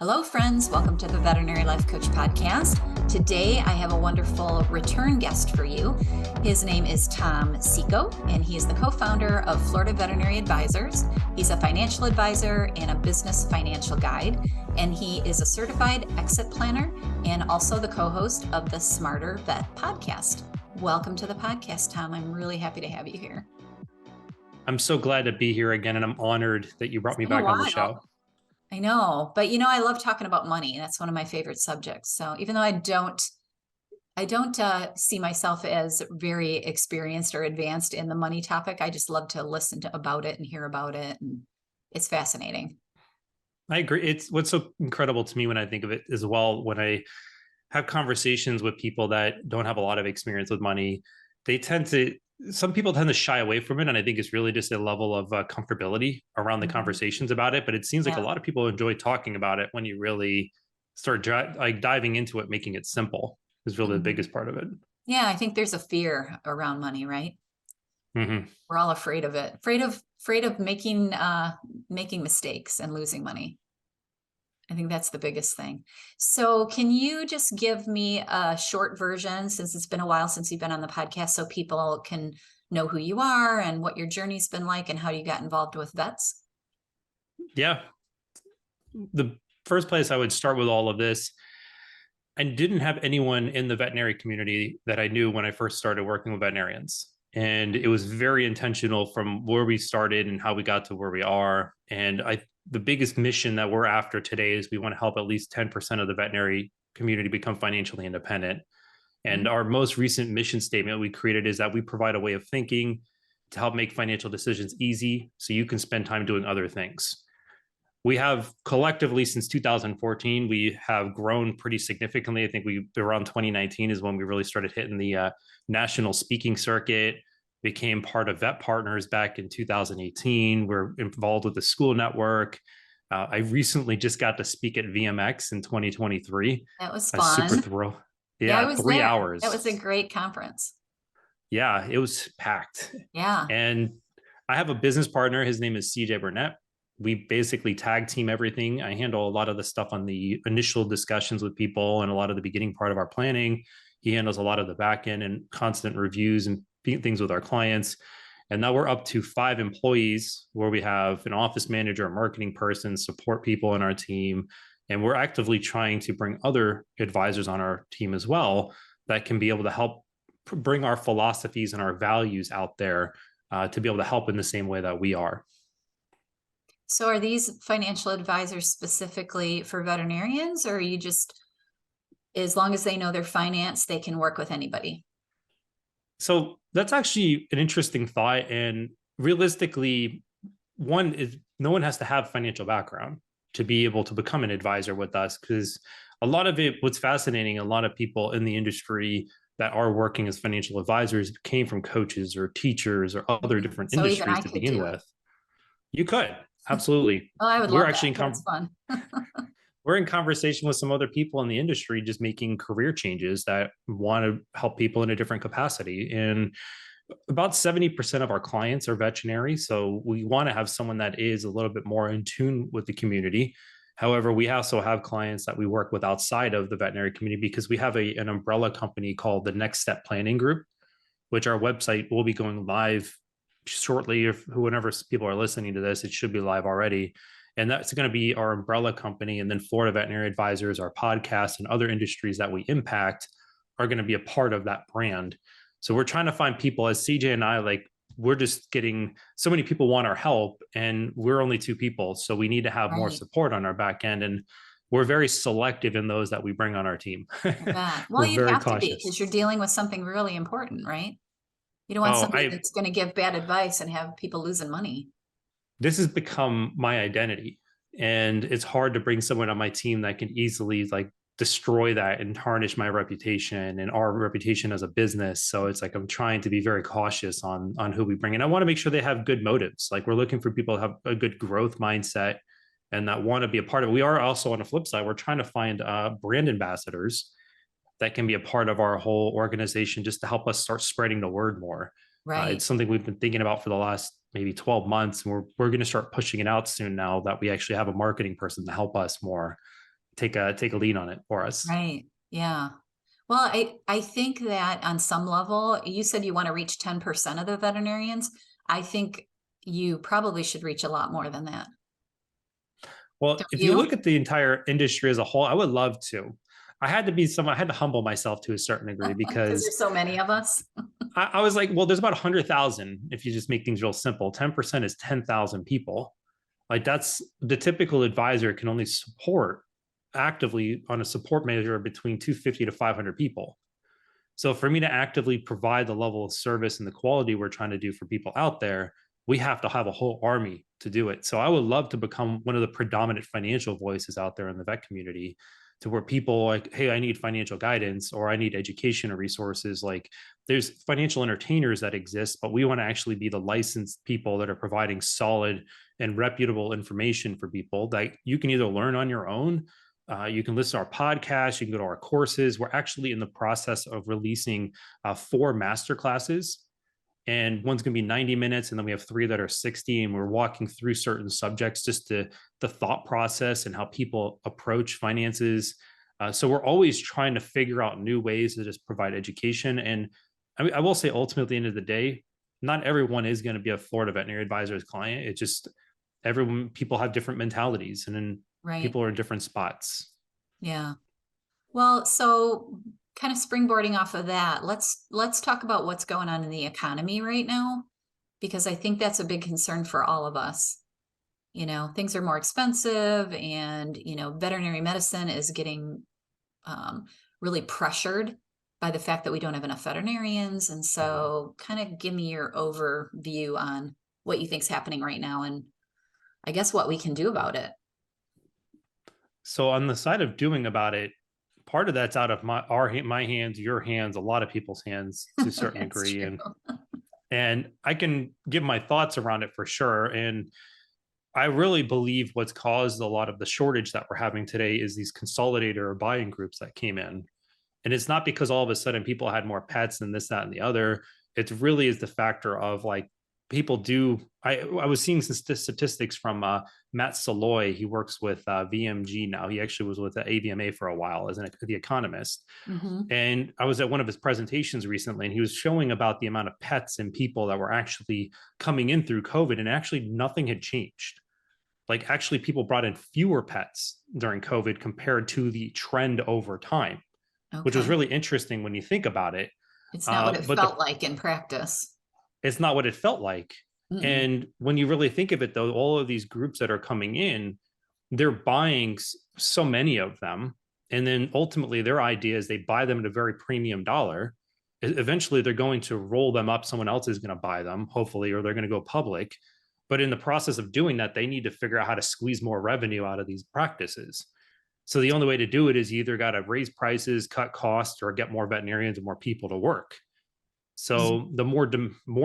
Hello, friends. Welcome to the Veterinary Life Coach Podcast. Today, I have a wonderful return guest for you. His name is Tom Seeko, and he is the co-founder of Florida Veterinary Advisors. He's a financial advisor and a business financial guide, and he is a certified exit planner and also the co-host of the Smarter Vet podcast. Welcome to the podcast, Tom. I'm really happy to have you here. I'm so glad to be here again, and I'm honored that you brought me back on the show. I know, but I love talking about money. That's one of my favorite subjects. So even though I don't see myself as very experienced or advanced in the money topic, I just love to listen about it and hear about it. And it's fascinating. I agree. It's what's so incredible to me when I think of it as well, when I have conversations with people that don't have a lot of experience with money, some people tend to shy away from it. And I think it's really just a level of comfortability around the conversations about it. But it seems like a lot of people enjoy talking about it when you really start diving into it, making it simple is really the biggest part of it. Yeah, I think there's a fear around money, right? Mm-hmm. We're all afraid of it, afraid of making mistakes and losing money. I think that's the biggest thing. So can you just give me a short version, since it's been a while since you've been on the podcast, so people can know who you are and what your journey's been like and how you got involved with vets? Yeah. The first place I would start with all of this, I didn't have anyone in the veterinary community that I knew when I first started working with veterinarians. And it was very intentional from where we started and how we got to where we are. And the biggest mission that we're after today is we want to help at least 10% of the veterinary community become financially independent. And our most recent mission statement we created is that we provide a way of thinking to help make financial decisions easy so you can spend time doing other things. We have collectively, since 2014, we have grown pretty significantly. I think around 2019 is when we really started hitting the national speaking circuit, became part of Vet Partners back in 2018. We're involved with the school network. I recently just got to speak at VMX in 2023. That was fun. I was super thrilled. Yeah, I was 3 there. hours. That was a great conference. Yeah, it was packed. Yeah. And I have a business partner. His name is CJ Burnett. We basically tag team everything. I handle a lot of the stuff on the initial discussions with people and a lot of the beginning part of our planning. He handles a lot of the back end and constant reviews and things with our clients. And now we're up to 5 employees, where we have an office manager, a marketing person, support people in our team. And we're actively trying to bring other advisors on our team as well that can be able to help bring our philosophies and our values out there to be able to help in the same way that we are. So are these financial advisors specifically for veterinarians, or are you just, as long as they know their finance, they can work with anybody? So that's actually an interesting thought. And realistically, one is no one has to have financial background to be able to become an advisor with us, because a lot of it, what's fascinating, a lot of people in the industry that are working as financial advisors came from coaches or teachers or other different industries to begin with. You could. Absolutely. Oh, I would love that. That's fun. We're in conversation with some other people in the industry, just making career changes that want to help people in a different capacity. And about 70% of our clients are veterinary. So we want to have someone that is a little bit more in tune with the community. However, we also have clients that we work with outside of the veterinary community, because we have an umbrella company called the Next Step Planning Group, which our website will be going live shortly. If whenever people are listening to this, it should be live already. And that's going to be our umbrella company. And then Florida Veterinary Advisors, our podcast, and other industries that we impact are going to be a part of that brand. So we're trying to find people, as CJ and I, we're just getting so many people want our help, and we're only 2 people. So we need to have more support on our back end. And we're very selective in those that we bring on our team. Well, you have to be, because you're dealing with something really important, right? You don't want somebody that's going to give bad advice and have people losing money. This has become my identity, and it's hard to bring someone on my team that can easily destroy that and tarnish my reputation and our reputation as a business. So it's I'm trying to be very cautious on who we bring in. I want to make sure they have good motives. We're looking for people to have a good growth mindset and that want to be a part of it. We are also, on the flip side, we're trying to find brand ambassadors that can be a part of our whole organization, just to help us start spreading the word more. Right. It's something we've been thinking about for the last maybe 12 months. And we're going to start pushing it out soon, now that we actually have a marketing person to help us more. take a lead on it for us. Right. Yeah. Well, I think that on some level, you said you want to reach 10% of the veterinarians. I think you probably should reach a lot more than that. Well, Don't if you you? look at the entire industry as a whole, I would love to. I had to humble myself to a certain degree Because because there's so many of us. I was like, well, there's about 100,000 if you just make things real simple. 10% is 10,000 people. Like that's the typical advisor can only support actively on a support measure between 250 to 500 people. So for me to actively provide the level of service and the quality we're trying to do for people out there, we have to have a whole army to do it. So I would love to become one of the predominant financial voices out there in the vet community to where people like, hey, I need financial guidance or I need education or resources. Like there's financial entertainers that exist, but we want to actually be the licensed people that are providing solid and reputable information for people that you can either learn on your own. You can listen to our podcast. You can go to our courses. We're actually in the process of releasing 4 master classes, and one's going to be 90 minutes, and then we have 3 that are 60. And we're walking through certain subjects, just to the thought process and how people approach finances. So we're always trying to figure out new ways to just provide education. And I will say, ultimately, at the end of the day, not everyone is going to be a Florida Veterinary Advisors client. It just people have different mentalities, and then Right. people are in different spots. Yeah. Well, so kind of springboarding off of that, let's talk about what's going on in the economy right now, because I think that's a big concern for all of us. You know, things are more expensive, and veterinary medicine is getting really pressured by the fact that we don't have enough veterinarians. And so kind of give me your overview on what you think's happening right now, and I guess what we can do about it. So on the side of doing about it, part of that's out of my hands, your hands, a lot of people's hands to a certain That's degree, true. and I can give my thoughts around it for sure. And I really believe what's caused a lot of the shortage that we're having today is these consolidator or buying groups that came in. And it's not because all of a sudden people had more pets and this, that, and the other. It really is the factor of like people do. I was seeing some statistics from Matt Saloy. He works with VMG now. He actually was with the AVMA for a while as the economist. Mm-hmm. And I was at one of his presentations recently, and he was showing about the amount of pets and people that were actually coming in through COVID, and actually nothing had changed. Like actually people brought in fewer pets during COVID compared to the trend over time, which was Okay. really interesting when you think about it. It's not what it But felt like in practice. it's not what it felt like. Mm-mm. And when you really think of it, though, all of these groups that are coming in, they're buying so many of them. And then ultimately, their idea is they buy them at a very premium dollar. Eventually, they're going to roll them up. Someone else is going to buy them, hopefully, or they're going to go public. But in the process of doing that, they need to figure out how to squeeze more revenue out of these practices. So the only way to do it is you either got to raise prices, cut costs, or get more veterinarians and more people to work. So the more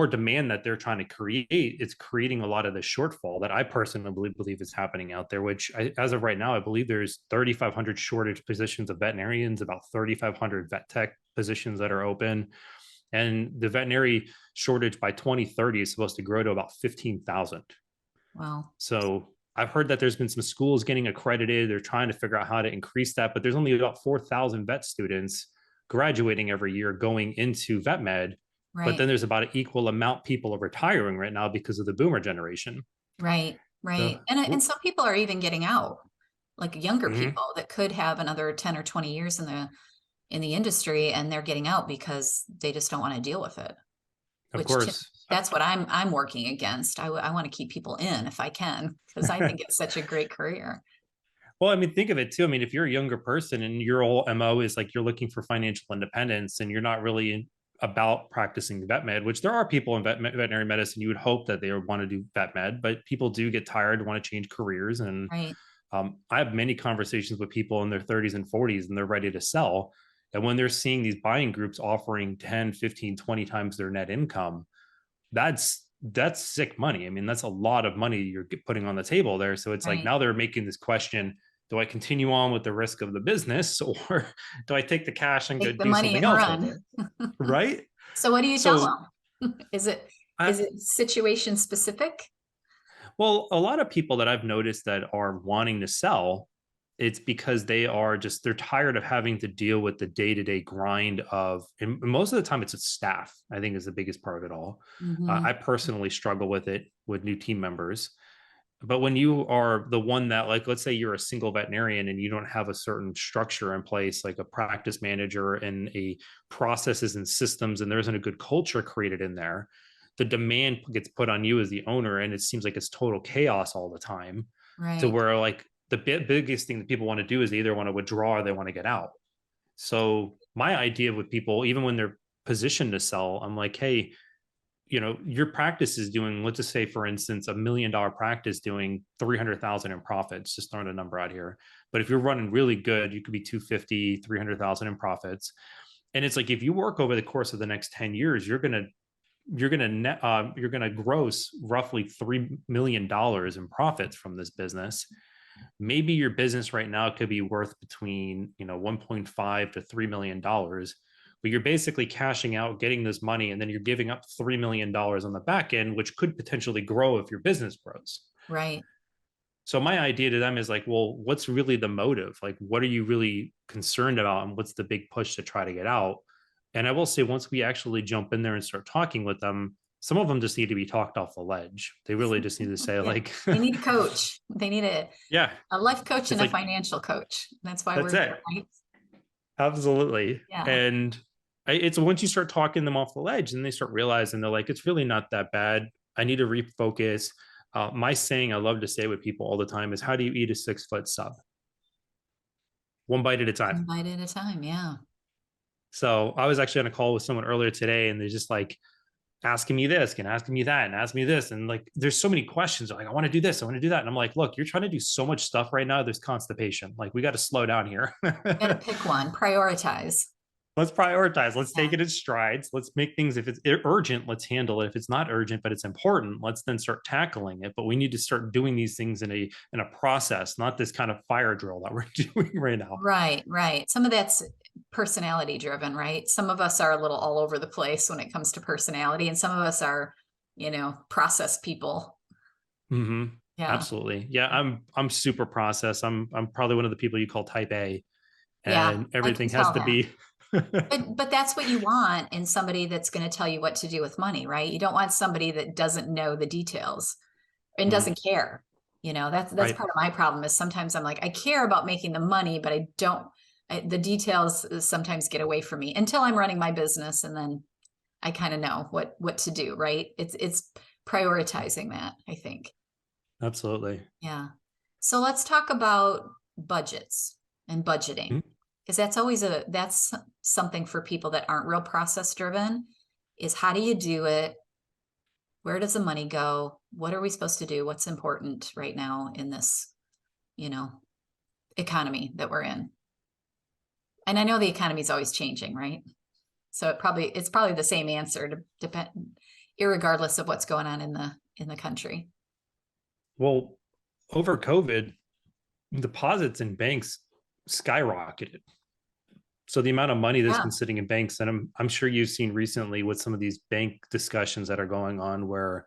demand that they're trying to create, it's creating a lot of the shortfall that I personally believe is happening out there. Which, as of right now, I believe there's 3,500 shortage positions of veterinarians, about 3,500 vet tech positions that are open, and the veterinary shortage by 2030 is supposed to grow to about 15,000. Wow. So I've heard that there's been some schools getting accredited. They're trying to figure out how to increase that, but there's only about 4,000 vet students graduating every year going into vet med. But Right. then there's about an equal amount people are retiring right now because of the boomer generation. Right. So, Right. And some people are even getting out, like younger mm-hmm, people that could have another 10 or 20 years in the industry, and they're getting out because they just don't want to deal with it. of Which course. that's what I'm working against. I want to keep people in if I can, because I think it's such a great career. Well, I mean, think of it too. I mean, if you're a younger person and your whole MO is like you're looking for financial independence and you're not really about practicing vet med, which there are people in veterinary medicine, you would hope that they would want to do vet med, but people do get tired, want to change careers. And Right. I have many conversations with people in their 30s and 40s, and they're ready to sell. And when they're seeing these buying groups offering 10, 15, 20 times their net income, that's sick money. I mean, that's a lot of money you're putting on the table there. So it's like Right. now they're making this question: do I continue on with the risk of the business, or do I take the cash and go Take the do money something and else with run. it? Right. So what do you tell So, them? Is it I, is it situation specific? well, a lot of people that I've noticed that are wanting to sell, it's because they're tired of having to deal with the day-to-day grind of, and most of the time it's a staff, I think, is the biggest part of it all. Hmm. I personally struggle with it with new team members. But when you are the one that, like, let's say you're a single veterinarian and you don't have a certain structure in place, like a practice manager and a processes and systems, and there isn't a good culture created in there, the demand gets put on you as the owner, and it seems like it's total chaos all the time, to Right. where, like, the biggest thing that people want to do is they either want to withdraw or they want to get out. So my idea with people, even when they're positioned to sell, I'm like, hey, your practice is doing, let's just say, for instance, $1 million practice doing 300,000 in profits, just throwing a number out here. But if you're running really good, you could be 250, 300,000 in profits. And it's like, if you work over the course of the next 10 years, you're going to gross roughly $3 million in profits from this business. Maybe your business right now could be worth between 1.5 to $3 million, but you're basically cashing out, getting this money, and then you're giving up $3 million on the back end, which could potentially grow if your business grows. Right. So my idea to them is like, well, what's really the motive? Like, what are you really concerned about, and what's the big push to try to get out? And I will say, once we actually jump in there and start talking with them, some of them just need to be talked off the ledge. They really just need to say, Yeah. like, They need a coach. They need yeah, a life coach it's and a like, financial coach. That's why that's we're it. here, right? Absolutely. Yeah. And it's once you start talking them off the ledge and they start realizing, they're like, it's really not that bad. I need to refocus. My saying I love to say with people all the time is, how do you eat a 6-foot sub? One bite at a time. One bite at a time. Yeah. So I was actually on a call with someone earlier today, and they're just like asking me this and asking me that and asking me this. And like, there's so many questions. They're like, I want to do this, I want to do that. And I'm like, look, you're trying to do so much stuff right now. There's constipation. Like, we got to slow down here. Got to pick one, prioritize. Let's prioritize. Let's take Yeah. it in strides. Let's make things, if it's urgent, let's handle it. If it's not urgent, but it's important, let's then start tackling it. But we need to start doing these things in a process, not this kind of fire drill that we're doing right now. Right, right. Some of that's personality driven, right? Some of us are a little all over the place when it comes to personality, and some of us are, process people. Mm-hmm. Yeah. Absolutely. Yeah, I'm super process. I'm probably one of the people you call type A, Yeah, and I can everything has tell to that. be. But that's what you want in somebody that's going to tell you what to do with money, right? You don't want somebody that doesn't know the details and Mhm. doesn't care. That's Right. part of my problem is sometimes I'm like, I care about making the money, but I don't, the details sometimes get away from me until I'm running my business, and then I kind of know what to do, right? It's prioritizing that, I think. Absolutely. Yeah. So let's talk about budgets and budgeting, Mhm. because that's something for people that aren't real process driven, is how do you do it? Where does the money go? What are we supposed to do? What's important right now in this, you know, economy that we're in? And I know the economy is always changing, right? So it's probably the same answer to depend, irregardless of what's going on in the country. Well, over COVID, deposits in banks skyrocketed. So the amount of money that's Yeah. been sitting in banks, and I'm sure you've seen recently with some of these bank discussions that are going on, where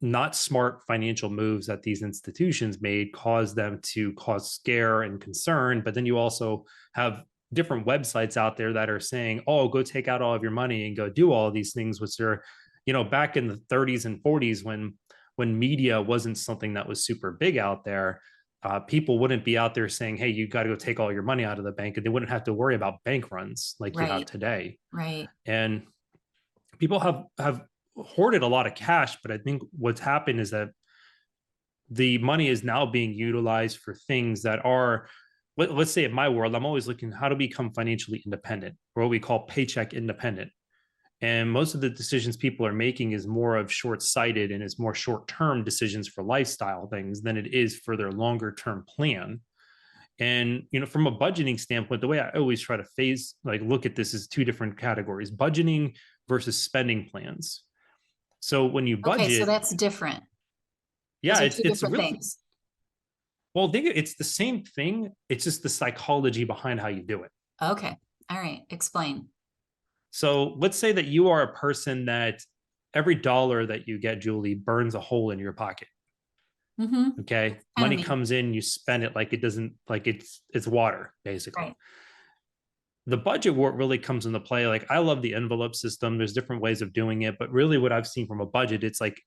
not smart financial moves that these institutions made caused them to cause scare and concern. But then you also have different websites out there that are saying, oh, go take out all of your money and go do all of these things, which are, back in the 30s and 40s, when media wasn't something that was super big out there. People wouldn't be out there saying, hey, you got to go take all your money out of the bank, and they wouldn't have to worry about bank runs like you have Right. today. Right. And people have hoarded a lot of cash, but I think what's happened is that the money is now being utilized for things that are, let's say, in my world, I'm always looking how to become financially independent, or what we call paycheck independent. And most of the decisions people are making is more of short-sighted, and it's more short-term decisions for lifestyle things than it is for their longer-term plan. And from a budgeting standpoint, the way I always try to look at this is two different categories: budgeting versus spending plans. So when you Okay, so budget, that's different. Those yeah, are it's two it's different really, things. well, think it's the same thing. It's just the psychology behind how you do it. Okay. All right. Explain. So let's say that you are a person that every dollar that you get, Julie, burns a hole in your pocket. Mm-hmm. Okay. Kind of Money me. comes in, you spend it like it doesn't, like it's water, basically. Right. The budget work really comes into play. Like I love the envelope system. There's different ways of doing it, but really what I've seen from a budget, it's like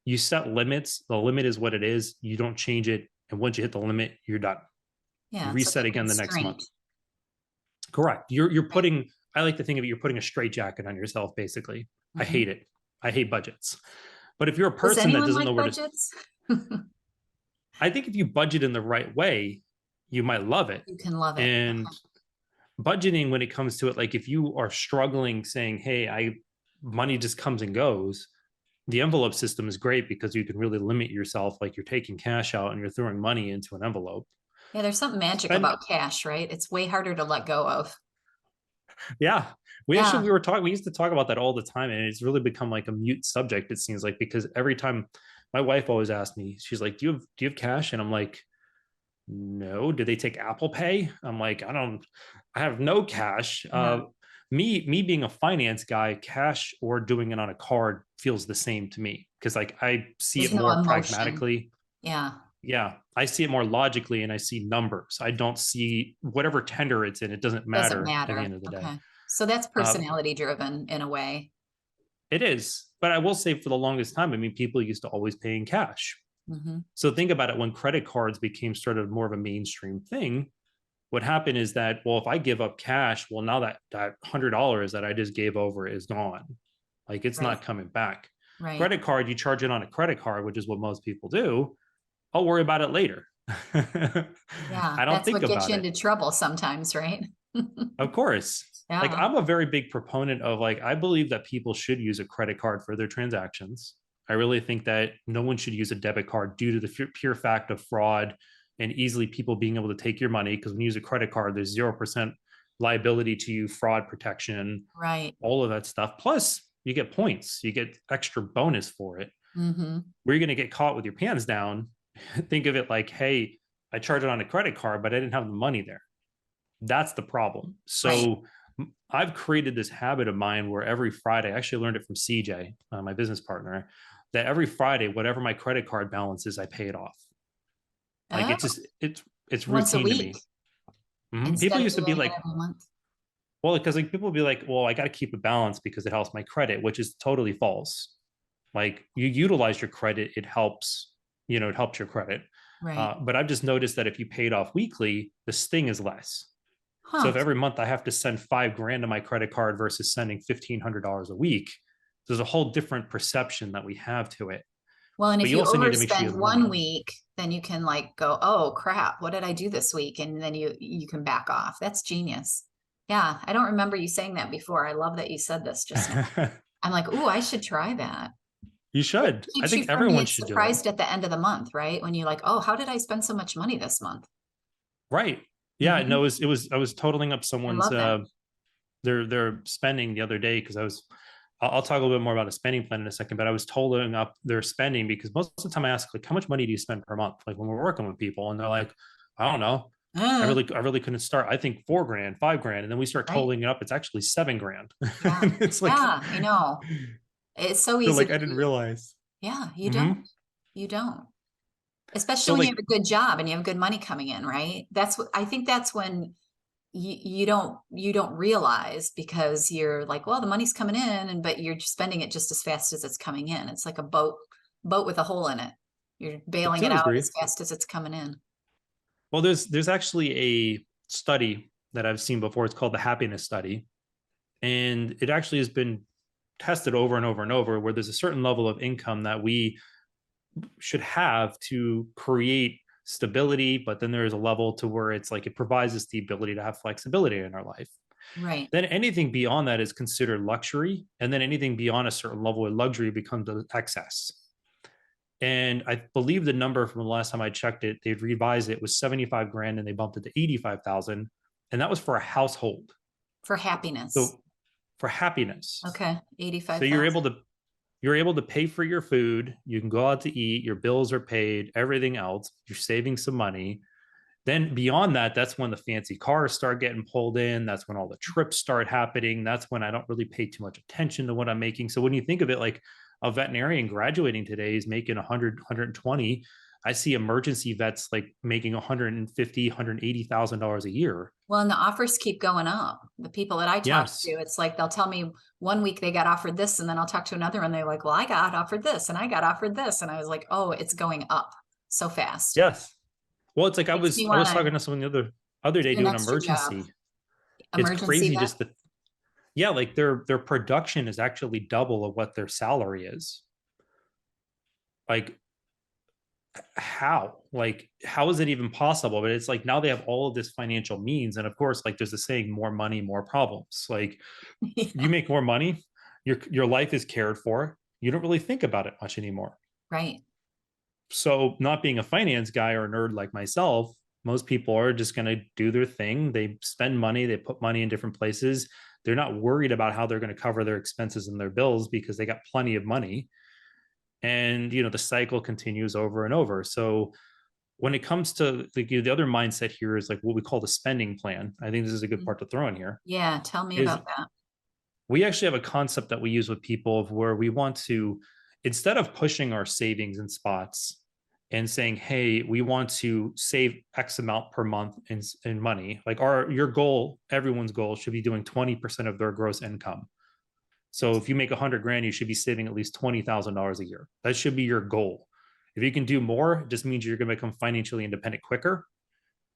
you set limits. The limit is what it is. You don't change it. And once you hit the limit, you're done. You Yeah, it's like reset a again the next month. constraint. Correct. You're Right. putting, I like to think of it, you're putting a straight jacket on yourself, basically. I Hmm. hate it. I hate budgets. But if you're a Does person that anyone doesn't know like where to, budgets? I think if you budget in the right way, you might love it. You can love it. And budgeting, when it comes to it, like if you are struggling saying, hey, money just comes and goes, the envelope system is great because you can really limit yourself. Like you're taking cash out and you're throwing money into an envelope. Yeah, there's something magic Spend, about cash, right? It's way harder to let go of. yeah. Yeah. We used to talk about that all the time, and it's really become like a mute subject, it seems like, because every time my wife always asks me, she's like, do you have cash? And I'm like, no. Did they take Apple Pay? I'm like, I have no cash. Yeah. Me being a finance guy, cash or doing it on a card feels the same to me, because like I see There's it no more emotion. pragmatically. Yeah. Yeah, I see it more logically, and I see numbers. I don't see whatever tender it's in. It doesn't Doesn't matter at the matter. end of the day. Okay. So that's Uh, personality driven in a way. it is, but I will say for the longest time, I mean, people used to always pay in cash. Hmm. So think about it, when credit cards became sort of more of a mainstream thing, what happened is that, well, if I give up cash, well, now that $100 that I just gave over is gone. Like it's Right. not coming back. Right. Credit card, you charge it on a credit card, which is what most people do. I'll worry about it later. Yeah. I don't That's think what gets about you it. into trouble sometimes, right? Of course. Like Yeah. I'm a very big proponent of, like, I believe that people should use a credit card for their transactions. I really think that no one should use a debit card due to the pure fact of fraud and easily people being able to take your money, because when you use a credit card, there's 0% liability to you, fraud protection, Right. all of that stuff. Plus, you get points, you get extra bonus for it. Hmm. Where you're going to get caught with your pants down, think of it like, hey, I charged it on a credit card, but I didn't have the money there. That's the problem. Right. So I've created this habit of mine where every Friday, I actually learned it from CJ, my business partner, that every Friday, whatever my credit card balance is, I pay it off. Like Oh, it's once a routine to week me. Mhm. People instead of used to be doing it like, every month. well, because like people would be like, well, I got to keep a balance because it helps my credit, which is totally false. Like you utilize your credit, it helps, it helps your credit. Right. But I've just noticed that if you pay it off weekly, the sting is less. So Huh. if every month I have to send $5,000 to my credit card versus sending $1,500 a week, there's a whole different perception that we have to it. Well, and But if you you also need to make sure you overspend have the one money. week, then you can like go, oh crap, what did I do this week? And then you can back off. That's genius. Yeah, I don't remember you saying that before. I love that you said this just now. I'm like, ooh, I should try that. You It should. I keeps you think from everyone being should do it. surprised at the end of the month, right? When you're like, oh, how did I spend so much money this month? Right. Yeah. Hmm. No, I was totaling up I someone's love that. their spending the other day, because I'll talk a little bit more about a spending plan in a second, but I was totaling up their spending because most of the time I ask, like, how much money do you spend per month? Like when we're working with people, and they're like, I don't know. Uh, I really couldn't start. I think $4,000, $5,000. And then we start right? totaling it up. It's actually $7,000. Yeah. And it's like, Yeah, I know. It's so they're easy like, to I didn't do. realize. Yeah, you don't. Hmm. You don't. Especially So when you like, have a good job and you have good money coming in, right? That's what I think that's when you don't realize, because you're like, well, the money's coming in, and but you're just spending it just as fast as it's coming in. It's like a boat with a hole in it. You're I bailing it totally out agree. as fast as it's coming in. Well, there's actually a study that I've seen before. It's called the happiness study. And it actually has been tested over and over and over, where there's a certain level of income that we should have to create stability, but then there's a level to where it's like it provides us the ability to have flexibility in our life. Right. Then anything beyond that is considered luxury, and then anything beyond a certain level of luxury becomes an excess. And I believe the number from the last time I checked it, they'd revised it, was 75 grand, and they bumped it to 85,000, and that was for a household. For happiness. So for happiness. Okay. So 85,000. you're able to pay for your food, you can go out to eat, your bills are paid, everything else, you're saving some money. Then beyond that, that's when the fancy cars start getting pulled in. That's when all the trips start happening. That's when I don't really pay too much attention to what I'm making. So when you think of it, like a veterinarian graduating today is making 100, 120. I see emergency vets like making $150,000, $180,000 a year. Well, and the offers keep going up. The people that I talk Yes. to, it's like they'll tell me one week they got offered this, and then I'll talk to another and they're like, well, I got offered this and I got offered this. And I was like, oh, it's going up so fast. Yes. Well, it's like I Makes me was want talking to to someone the other day do an doing extra job. emergency. It's Emergency crazy vet. just the yeah, like their production is actually double of what their salary is. Like how is it even possible? But it's like now they have all of this financial means, and of course, like there's the saying, more money, more problems. Like you make more money, your life is cared for. You don't really think about it much anymore. Right. So not being a finance guy or a nerd like myself, most people are just going to do their thing. They spend money, they put money in different places. They're not worried about how they're going to cover their expenses and their bills because they got plenty of money. And the cycle continues over and over. So when it comes to the other mindset here is like what we call the spending plan. I think this is a good part to throw in here. Yeah, tell me Is about that. we actually have a concept that we use with people of where we want to, instead of pushing our savings in spots and saying, hey, we want to save X amount per month in money, like your goal, everyone's goal should be doing 20% of their gross income. So if you make 100 grand, you should be saving at least $20,000 a year. That should be your goal. If you can do more, it just means you're going to become financially independent quicker.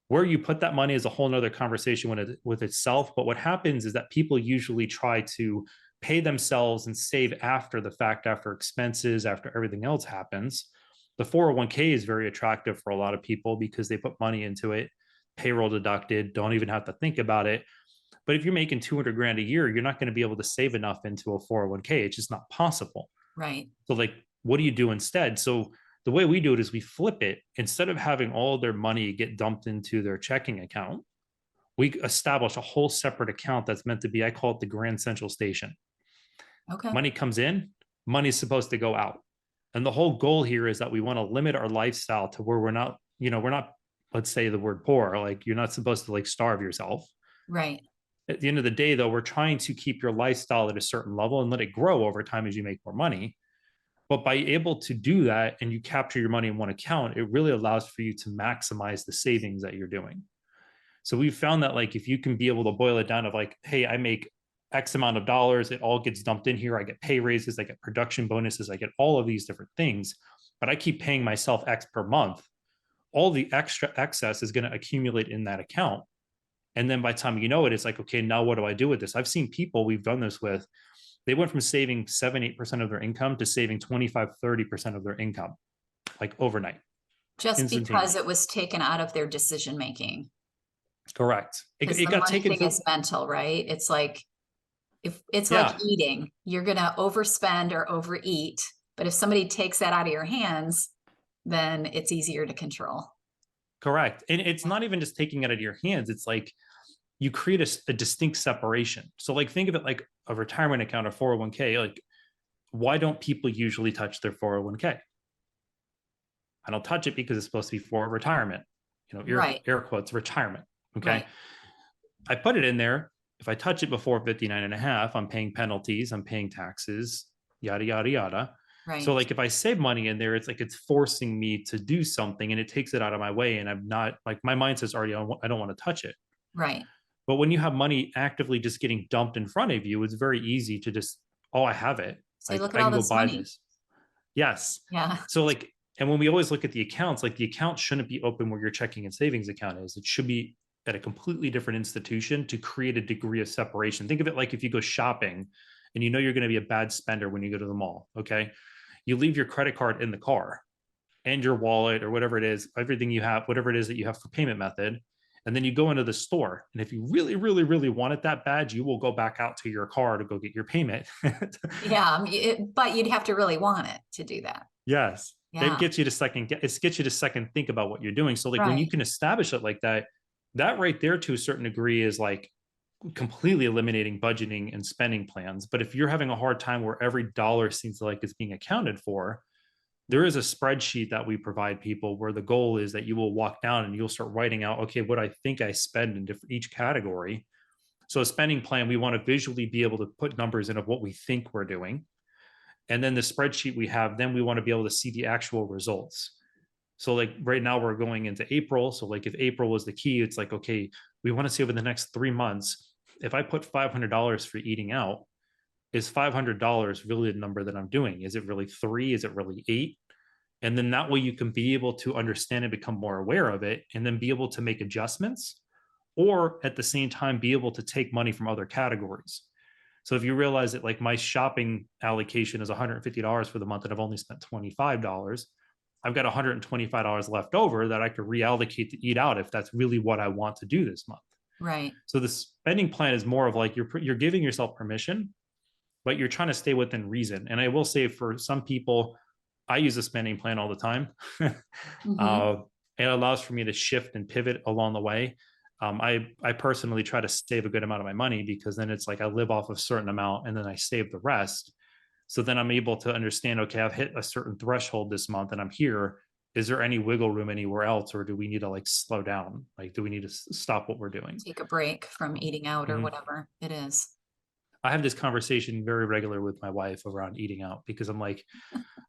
Where you put that money is a whole nother conversation with itself. But what happens is that people usually try to pay themselves and save after the fact, after expenses, after everything else happens. The 401k is very attractive for a lot of people because they put money into it, payroll deducted, don't even have to think about it. But if you're making 200 grand a year, you're not going to be able to save enough into a 401k. It's just not possible. Right. So like, what do you do instead? So the way we do it is we flip it. Instead of having all their money get dumped into their checking account, we establish a whole separate account that's meant to be, I call it the Grand Central Station. Okay. Money comes in, money's supposed to go out. And the whole goal here is that we want to limit our lifestyle to where we're not, let's say the word poor, like you're not supposed to like starve yourself. Right. At the end of the day, though, we're trying to keep your lifestyle at a certain level and let it grow over time as you make more money. But by able to do that and you capture your money in one account, it really allows for you to maximize the savings that you're doing. So we've found that like if you can be able to boil it down of like, hey, I make X amount of dollars, it all gets dumped in here. I get pay raises, I get production bonuses, I get all of these different things, but I keep paying myself X per month. All the extra excess is going to accumulate in that account. And then by the time you know it, it's like, okay, now what do I do with this? I've seen people we've done this with. They went from saving 7-8% of their income to saving 25-30% of their income, like overnight. Just because it was taken out of their decision making. Correct. Because It the got money taken thing from is mental, right? It's like if it's Yeah. like eating, you're gonna overspend or overeat. But if somebody takes that out of your hands, then it's easier to control. Correct. And it's not even just taking it out of your hands. It's like you create a distinct separation. So like think of it like a retirement account or 401k. Like why don't people usually touch their 401k? I don't touch it because it's supposed to be for retirement. Right. Air quotes, retirement. Okay. Right. I put it in there. If I touch it before 59 and a half, I'm paying penalties, I'm paying taxes, yada, yada, yada. Right. So like if I save money in there, it's like it's forcing me to do something and it takes it out of my way. And I'm not like my mind says already, I don't want to touch it. Right. But when you have money actively just getting dumped in front of you, it's very easy to just, oh, I have it. Say, Like look I at all can go this buy money. this. Yes. Yeah. So like, and when we always look at the accounts, like the account shouldn't be open where your checking and savings account is. It should be at a completely different institution to create a degree of separation. Think of it like if you go shopping and you know you're going to be a bad spender when you go to the mall. Okay. You leave your credit card in the car and your wallet or whatever it is, everything you have, whatever it is that you have for payment method. And then you go into the store. And if you really, really, really want it that bad, you will go back out to your car to go get your payment. Yeah. But you'd have to really want it to do that. Yes. Yeah. It gets you to second think about what you're doing. So like when you Right. can establish it like that, that right there to a certain degree is like completely eliminating budgeting and spending plans. But if you're having a hard time where every dollar seems like it's being accounted for, there is a spreadsheet that we provide people where the goal is that you will walk down and you'll start writing out, okay, what I think I spend in each category. So a spending plan, we want to visually be able to put numbers in of what we think we're doing. And then the spreadsheet we have, then we want to be able to see the actual results. So like right now we're going into April. So like if April was the key, it's like, okay, we want to see over the next 3 months, if I put $500 for eating out, is $500 really the number that I'm doing? Is it really three? Is it really eight? And then that way you can be able to understand and become more aware of it and then be able to make adjustments, or at the same time be able to take money from other categories. So if you realize that like my shopping allocation is $150 for the month and I've only spent $25, I've got $125 left over that I could reallocate to eat out if that's really what I want to do this month. Right. So the spending plan is more of like you're giving yourself permission, but you're trying to stay within reason. And I will say for some people, I use a spending plan all the time. Mm-hmm. It allows for me to shift and pivot along the way. I personally try to save a good amount of my money because then it's like I live off a certain amount and then I save the rest. So then I'm able to understand, okay, I've hit a certain threshold this month and I'm here. Is there any wiggle room anywhere else, or do we need to like slow down? Like, do we need to stop what we're doing? Take a break from eating out or Mhm. whatever it is. I have this conversation very regular with my wife around eating out because I'm like,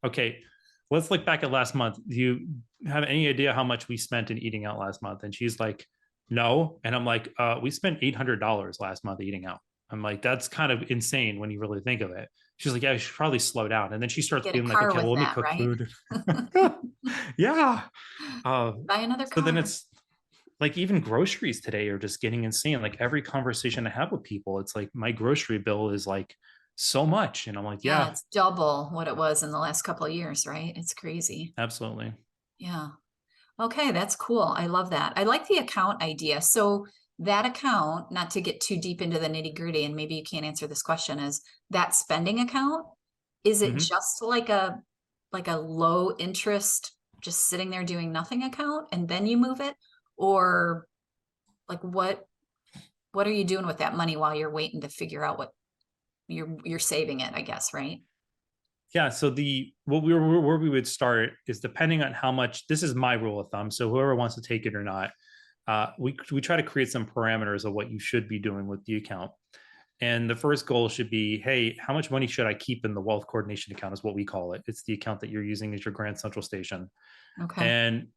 okay, let's look back at last month. Do you have any idea how much we spent in eating out last month? And she's like, no. And I'm like, we spent $800 last month eating out. I'm like, that's kind of insane when you really think of it. She's like, yeah, I should probably slow down. And then she starts Get a being like, car okay, with well, let me that, cook right? food. Yeah. Uh, Buy another so then car. it's like even groceries today are just getting insane. Like every conversation I have with people, it's like my grocery bill is like so much. And I'm like, Yeah, yeah, it's double what it was in the last couple of years, right? It's crazy. absolutely. Yeah. Okay, that's cool. I love that. I like the account idea. So that account, not to get too deep into the nitty-gritty, and maybe you can't answer this question, is that spending account, is it Mhm. just like a low interest, just sitting there doing nothing account and then you move it? Or like what are you doing with that money while you're waiting to figure out what you're saving it, I guess, right? Yeah. So the what we were where we would start is depending on how much. This is my rule of thumb. So whoever wants to take it or not, we try to create some parameters of what you should be doing with the account. And the first goal should be, hey, how much money should I keep in the wealth coordination account? Is what we call it. It's the account that you're using as your Grand Central Station. Okay. And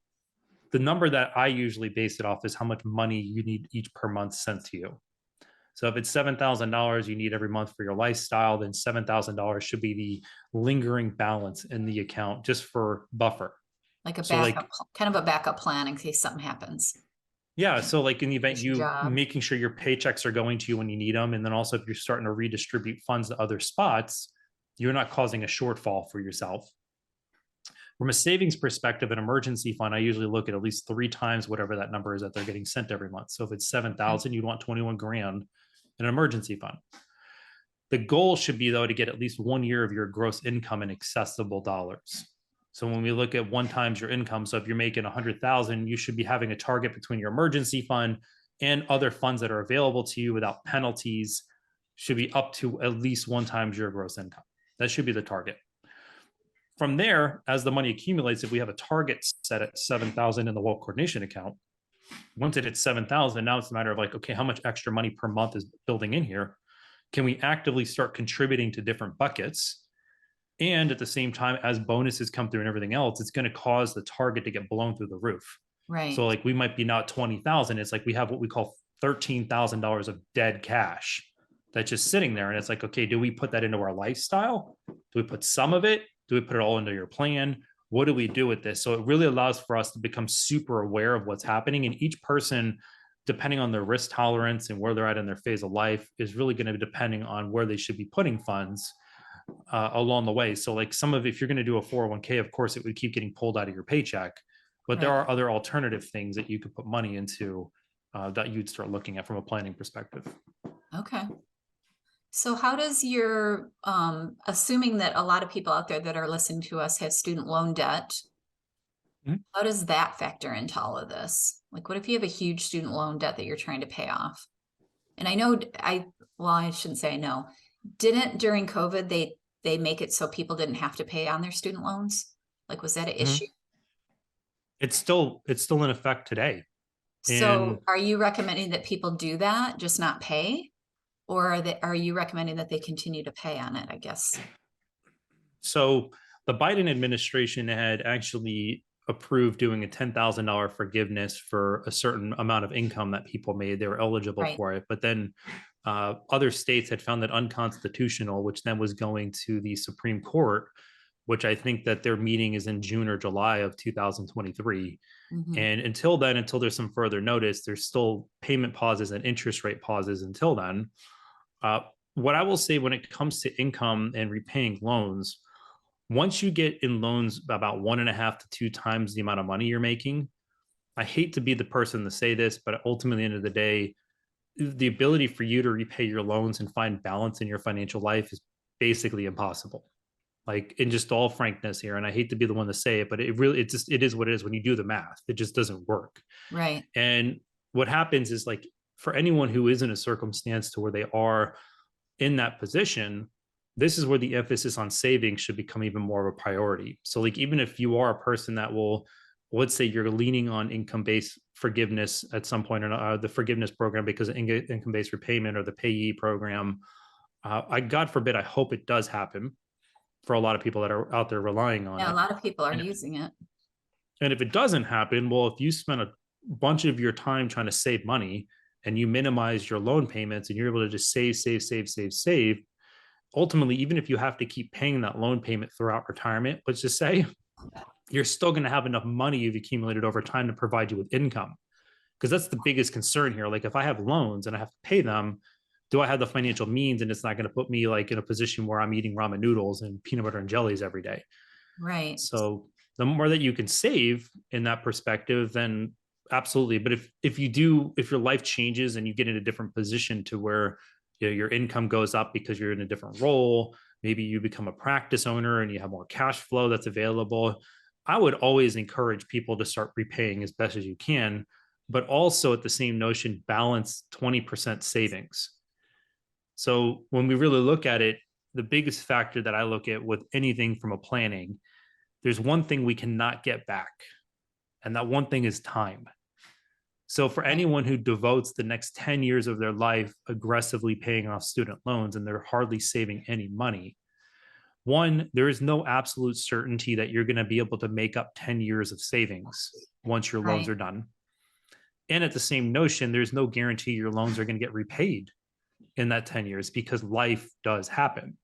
the number that I usually base it off is how much money you need each per month sent to you. So if it's $7,000 you need every month for your lifestyle, then $7,000 should be the lingering balance in the account just for buffer. Like a So like, backup, kind of a backup plan in case something happens. yeah, so like in the event Lose your you job. making sure your paychecks are going to you when you need them, and then also if you're starting to redistribute funds to other spots, you're not causing a shortfall for yourself. From a savings perspective, an emergency fund, I usually look at least 3 times whatever that number is that they're getting sent every month. So if it's 7,000, you'd want 21 grand in an emergency fund. The goal should be, though, to get at least 1 year of your gross income in accessible dollars. So when we look at 1 times your income, so if you're making 100,000, you should be having a target between your emergency fund and other funds that are available to you without penalties, should be up to at least 1 times your gross income. That should be the target. From there, as the money accumulates, if we have a target set at 7,000 in the wealth coordination account, once it hits 7,000, now it's a matter of like, okay, how much extra money per month is building in here? Can we actively start contributing to different buckets? And at the same time, as bonuses come through and everything else, it's going to cause the target to get blown through the roof. So Right. like we might be now at 20,000. It's like we have what we call $13,000 of dead cash that's just sitting there. And it's like, okay, do we put that into our lifestyle? Do we put some of it? Do we put it all into your plan? What do we do with this? So it really allows for us to become super aware of what's happening. And each person, depending on their risk tolerance and where they're at in their phase of life, is really going to be depending on where they should be putting funds along the way. So like some of, if you're going to do a 401k, of course, it would keep getting pulled out of your paycheck, but there Right. are other alternative things that you could put money into that you'd start looking at from a planning perspective. Okay. So how does your, assuming that a lot of people out there that are listening to us have student loan debt, Mhm. how does that factor into all of this? Like, what if you have a huge student loan debt that you're trying to pay off? And I know well, I shouldn't say I know. Didn't during COVID, they make it so people didn't have to pay on their student loans? Like, was that an issue? Mhm. It's still in effect today. And So are you recommending that people do that, just not pay? Or are you recommending that they continue to pay on it, I guess? so the Biden administration had actually approved doing a $10,000 forgiveness for a certain amount of income that people made. They were eligible Right. for it. But then other states had found that unconstitutional, which then was going to the Supreme Court, which I think that their meeting is in June or July of 2023. Mm-hmm. And until then, until there's some further notice, there's still payment pauses and interest rate pauses until then. What I will say when it comes to income and repaying loans, once you get in loans about 1.5 to 2 times the amount of money you're making, I hate to be the person to say this, but ultimately, at the end of the day, the ability for you to repay your loans and find balance in your financial life is basically impossible. Like, in just all frankness here, and I hate to be the one to say it, but it is what it is. When you do the math, it just doesn't work. Right. And what happens is, like, for anyone who is in a circumstance to where they are in that position, this is where the emphasis on savings should become even more of a priority. So, like, even if you are a person that will, let's say you're leaning on income-based forgiveness at some point, or the forgiveness program because of income-based repayment, or the payee program, God forbid, I hope it does happen for a lot of people that are out there relying on Yeah, a it. lot of people are And using it. if it doesn't happen, well, if you spend a bunch of your time trying to save money and you minimize your loan payments and you're able to just save, ultimately, even if you have to keep paying that loan payment throughout retirement, let's just say, you're still going to have enough money you've accumulated over time to provide you with income. Because that's the biggest concern here. Like, if I have loans and I have to pay them, do I have the financial means? And it's not going to put me like in a position where I'm eating ramen noodles and peanut butter and jellies every day. Right. So the more that you can save in that perspective, then absolutely. But if your life changes and you get in a different position to where, you know, your income goes up because you're in a different role, maybe you become a practice owner and you have more cash flow that's available, I would always encourage people to start repaying as best as you can, but also at the same notion, balance 20% savings. So when we really look at it, the biggest factor that I look at with anything from a planning, there's one thing we cannot get back, and that one thing is time. So for Right. anyone who devotes the next 10 years of their life aggressively paying off student loans and they're hardly saving any money, one, there is no absolute certainty that you're going to be able to make up 10 years of savings once your loans Right. are done. And at the same notion, there's no guarantee your loans are going to get repaid in that 10 years because life does happen.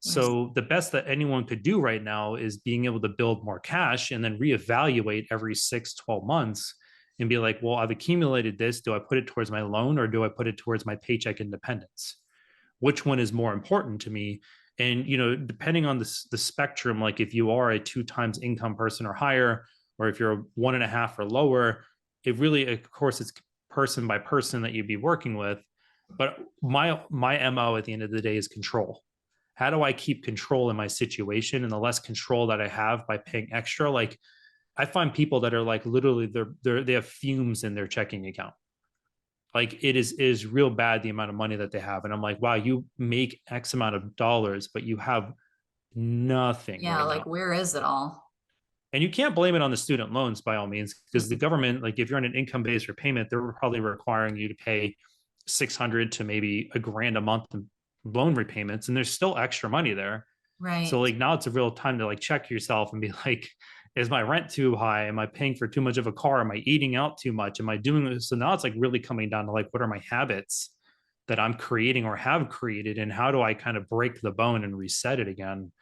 Yes. So the best that anyone could do right now is being able to build more cash and then reevaluate every 6-12 months and be like, well, I've accumulated this. Do I put it towards my loan or do I put it towards my paycheck independence? Which one is more important to me? And, you know, depending on the spectrum, like if you are a 2 times income person or higher, or if you're a 1.5 or lower, it really, of course, it's person by person that you'd be working with. But my MO at the end of the day is control. How do I keep control in my situation? And the less control that I have by paying extra, like I find people that are like literally they have fumes in their checking account. Like it is real bad the amount of money that they have. And I'm like, wow, you make X amount of dollars, but you have nothing Yeah, right like now. where is it all? And you can't blame it on the student loans by all means, because the Mm-mm. government, like if you're on an income-based repayment, they're probably requiring you to pay 600 to maybe $1,000 a month in loan repayments, and there's still extra money there. So Right. like now it's a real time to like check yourself and be like, is my rent too high? Am I paying for too much of a car? Am I eating out too much? Am I doing this? So now it's like really coming down to like, what are my habits that I'm creating or have created? And how do I kind of break the bone and reset it again?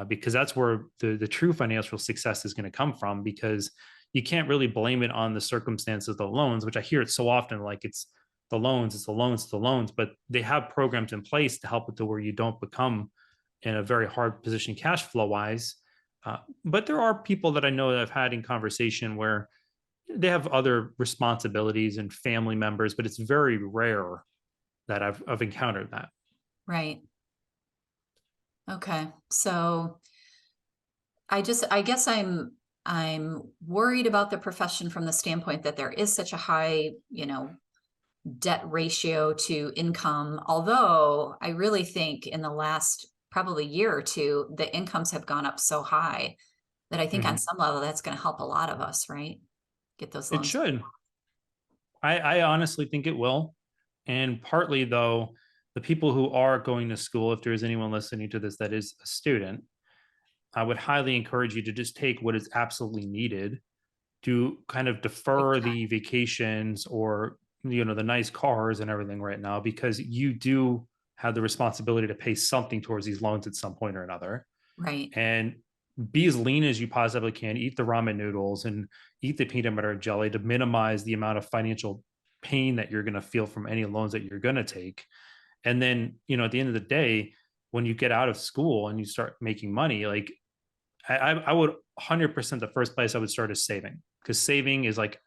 Because that's where the true financial success is going to come from, because you can't really blame it on the circumstances of the loans, which I hear it so often, like it's the loans, it's the loans, it's the loans, but they have programs in place to help it to where you don't become in a very hard position cash flow wise. But there are people that I know that I've had in conversation where they have other responsibilities and family members, but it's very rare that I've encountered that. Right. Okay. So I guess I'm worried about the profession from the standpoint that there is such a high, debt ratio to income. Although I really think in the last probably year or two, the incomes have gone up so high that I think on Mhm. some level that's going to help a lot of us, right? Get those It loans. should. I honestly think it will. And partly, though, the people who are going to school, if there is anyone listening to this that is a student, I would highly encourage you to just take what is absolutely needed to kind of defer the vacations or, the nice cars and everything right now, because you do have the responsibility to pay something towards these loans at some point or another. Right. And be as lean as you possibly can, eat the ramen noodles and eat the peanut butter and jelly to minimize the amount of financial pain that you're going to feel from any loans that you're going to take. And then, at the end of the day, when you get out of school and you start making money, like I would 100% the first place I would start is saving, because saving is like,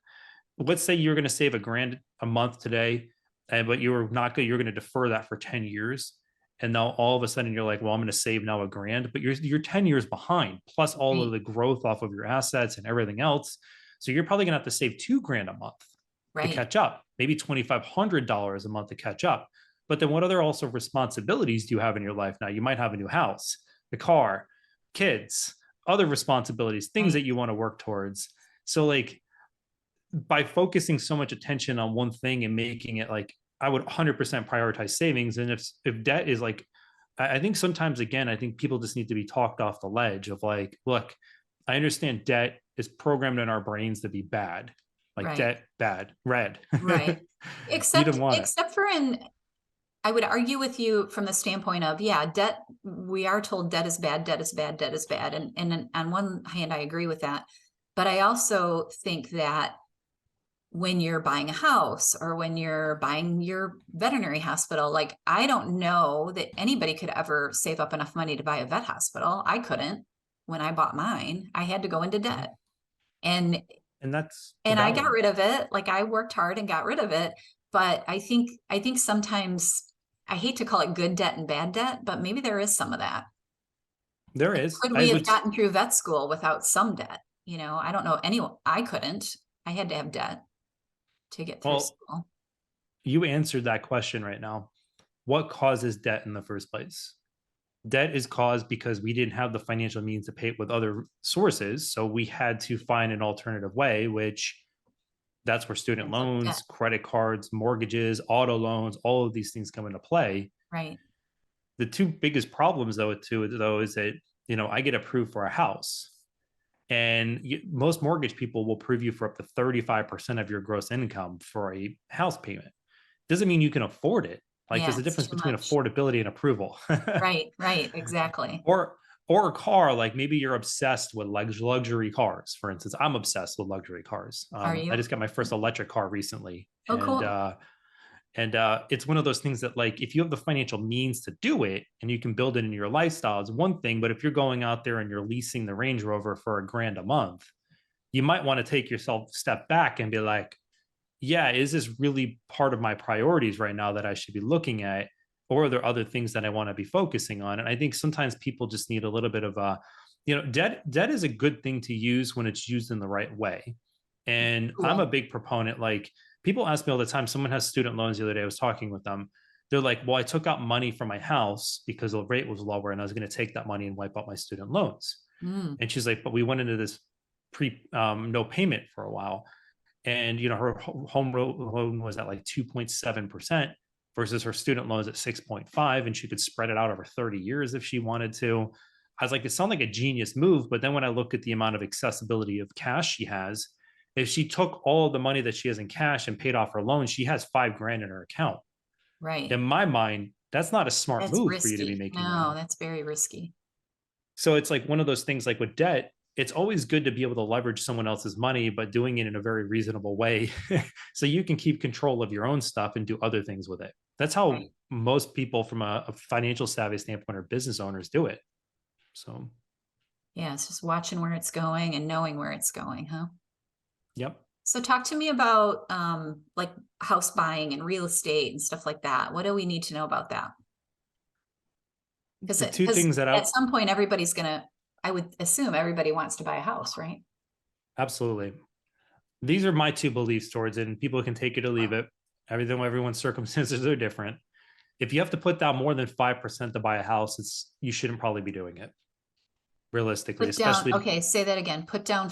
let's say you're going to save $1,000 a month today, but you're not good. You're going to defer that for 10 years. And now all of a sudden you're like, well, I'm going to save now $1,000, but you're 10 years behind, plus all of Right. the growth off of your assets and everything else. So you're probably going to have to save $2,000 a month to Right. catch up, maybe $2,500 a month to catch up. But then what other also responsibilities do you have in your life now? You might have a new house, a car, kids, other responsibilities, things Right. that you want to work towards. So like, by focusing so much attention on one thing and making it like, I would 100% prioritize savings. And if debt is like, I think sometimes, again, I think people just need to be talked off the ledge of like, look, I understand debt is programmed in our brains to be bad, like Right. debt, bad, red. Right. You Except don't want it. except for in I would argue with you from the standpoint of, yeah, debt, we are told debt is bad, debt is bad, debt is bad. And on one hand, I agree with that. But I also think that when you're buying a house or when you're buying your veterinary hospital, like I don't know that anybody could ever save up enough money to buy a vet hospital. I couldn't. When I bought mine, I had to go into debt. And And that's the and I got value. rid of it. Like I worked hard and got rid of it. But I think sometimes I hate to call it good debt and bad debt, but maybe there is some of that. There Like, is, could I we have would, gotten through vet school without some debt? I don't know anyone. I couldn't. I had to have debt to get through well, school. you answered that question right now. What causes debt in the first place? Debt is caused because we didn't have the financial means to pay it with other sources. So we had to find an alternative way, which that's where student Ends up debt. loans, credit cards, mortgages, auto loans, all of these things come into play. Right. The two biggest problems though is that, I get approved for a house, and most mortgage people will approve you for up to 35% of your gross income for a house payment. Doesn't mean you can afford it. Like, Yeah, there's a it's difference too between much. affordability and approval. Right, right, exactly. or a car, like maybe you're obsessed with luxury cars. For instance, I'm obsessed with luxury cars. Are I you? just got my first electric car recently, Oh, cool. and it's one of those things that, like, if you have the financial means to do it and you can build it into your lifestyle, it's one thing. But if you're going out there and you're leasing the Range Rover for $1,000 a month, you might want to take yourself a step back and be like, yeah, is this really part of my priorities right now that I should be looking at? Or are there other things that I want to be focusing on? And I think sometimes people just need a little bit of debt is a good thing to use when it's used in the right way. And I'm a Cool. big proponent. Like, people ask me all the time, someone has student loans the other day, I was talking with them. They're like, well, I took out money from my house because the rate was lower and I was going to take that money and wipe out my student loans. Mm, And she's like, but we went into this no payment for a while. And her home loan was at like 2.7% versus her student loans at 6.5, and she could spread it out over 30 years if she wanted to. I was like, it sounds like a genius move. But then when I look at the amount of accessibility of cash she has, if she took all the money that she has in cash and paid off her loan, she has $5,000 in her account. right. In my mind, that's not a smart That's move for you to be risky. making right No, now. that's very risky. So it's like one of those things, like with debt, it's always good to be able to leverage someone else's money, but doing it in a very reasonable way so you can keep control of your own stuff and do other things with it. That's how Right. most people from a financial savvy standpoint or business owners do it. So, Yeah, it's just watching where it's going and knowing where it's going, huh? yep. So talk to me about like house buying and real estate and stuff like that. What do we need to know about that? The two Because things that at I some point everybody's gonna, I would assume everybody wants to buy a house, right? absolutely, these are my two beliefs towards it, and people can take it or leave it. Everyone's circumstances are different. If you have to put down more than 5% to buy a house, you shouldn't probably be doing it realistically, Put down, especially okay, say that again. Put down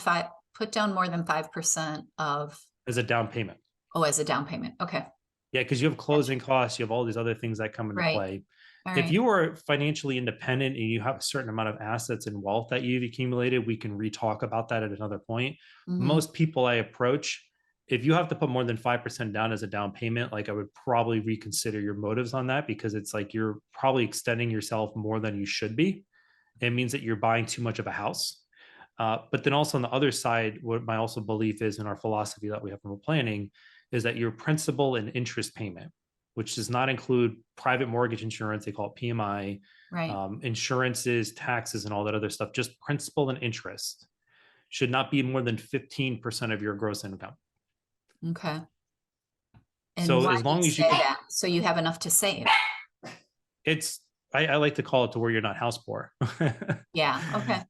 more than 5% of, as a down payment. oh, as a down payment. Okay. Yeah, because you have Gotcha. closing costs, you have all these other things that come into Right. play. All If right. you are financially independent and you have a certain amount of assets and wealth that you've accumulated, we can re-talk about that at another point. Mm-hmm. Most people I approach, if you have to put more than 5% down as a down payment, like I would probably reconsider your motives on that, because it's like you're probably extending yourself more than you should be. It means that you're buying too much of a house. But then also on the other side, what my also belief is in our philosophy that we have from planning is that your principal and interest payment, which does not include private mortgage insurance, they call it PMI, Right. insurances, taxes, and all that other stuff, just principal and interest should not be more than 15% of your gross income. Okay. And So why as do you long as you say can, that? So you have enough to save? it's, I like to call it to where you're not house poor. Yeah. Okay.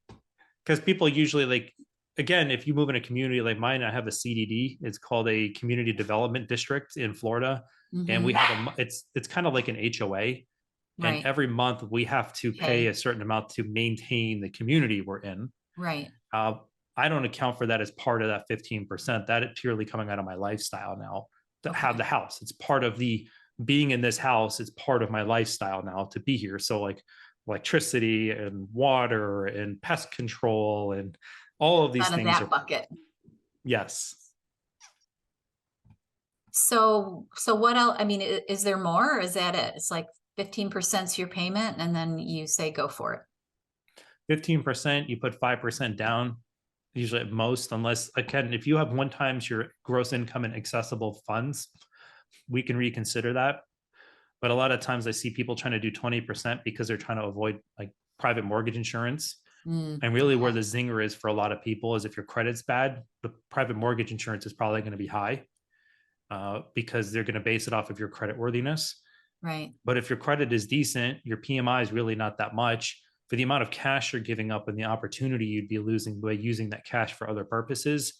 Because people usually like, again, if you move in a community like mine, I have a CDD. It's called a community development district in Florida, and we Mm-hmm. have it's kind of like an HOA, and Right. every month we have to pay Okay. a certain amount to maintain the community we're in. Right. Uh, I don't account for that as part of that 15%. That is purely coming out of my lifestyle now to have Okay. the house. It's part of the being in this house. It's part of my lifestyle now to be here. So like electricity and water and pest control and all of these Out of things that are, bucket. yes. So what else? I mean, is there more, or is that it? It's like 15% is your payment, and then you say go for it. 15%, you put 5% down, usually at most, unless, again, if you have one times your gross income in accessible funds, we can reconsider that. But a lot of times I see people trying to do 20% because they're trying to avoid like private mortgage insurance. And really where Okay. the zinger is for a lot of people is if your credit's bad, the private mortgage insurance is probably going to be high because they're going to base it off of your credit worthiness. Right. But if your credit is decent, your PMI is really not that much. For the amount of cash you're giving up and the opportunity you'd be losing by using that cash for other purposes,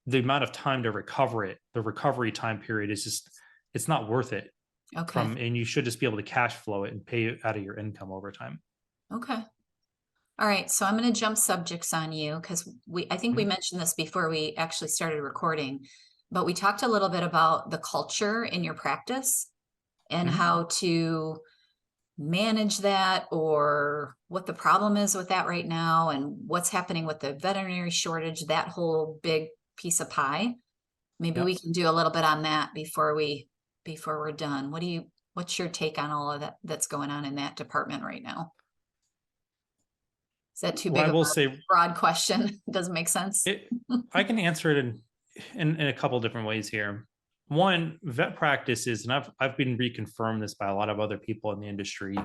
the amount of time to recover it, the recovery time period is just, it's not worth it. Okay. And you should just be able to cash flow it and pay it out of your income over time. Okay. All right. So I'm going to jump subjects on you because I think we Mhm. mentioned this before we actually started recording, but we talked a little bit about the culture in your practice and Mhm. how to manage that, or what the problem is with that right now, and what's happening with the veterinary shortage, that whole big piece of pie. Maybe we Yep. can do a little bit on that before we're done. What's your take on all of that that's going on in that department right now? Is that too Well, big I of will a say broad question? Doesn't make sense. it, I can answer it in a couple different ways here. One, vet practices, and I've been reconfirmed this by a lot of other people in the industry.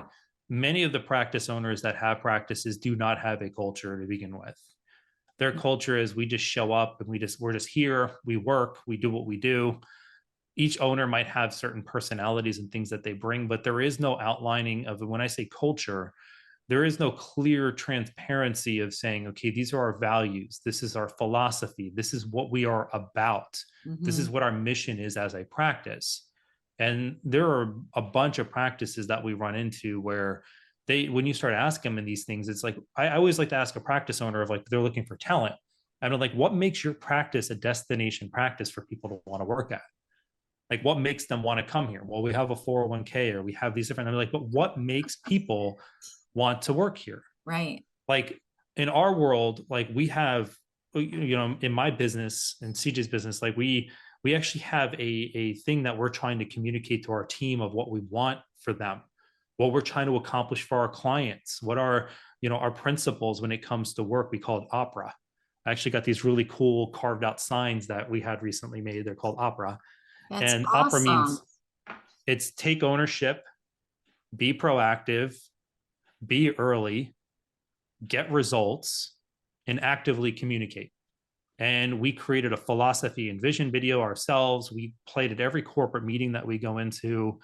Many of the practice owners that have practices do not have a culture to begin with. Their culture is we just show up and we're just here, we work, we do what we do. Each owner might have certain personalities and things that they bring, but there is no outlining of, when I say culture, there is no clear transparency of saying, okay, these are our values. This is our philosophy. This is what we are about. This is Mm-hmm. what our mission is as a practice. And there are a bunch of practices that we run into where when you start asking them in these things, it's like, I always like to ask a practice owner of like, they're looking for talent. And I'm like, what makes your practice a destination practice for people to want to work at? Like, what makes them want to come here? Well, we have a 401k or we have these different, I'm like, but what makes people want to work here? Right. Like in our world, like we have, in my business and CJ's business, like we actually have a thing that we're trying to communicate to our team of what we want for them, what we're trying to accomplish for our clients, what are, our principles when it comes to work. We call it opera. I actually got these really cool carved out signs that we had recently made. They're called opera. That's And opera awesome. means it's take ownership, be proactive, be early, get results, and actively communicate. And we created a philosophy and vision video ourselves. We played at every corporate meeting that we go into.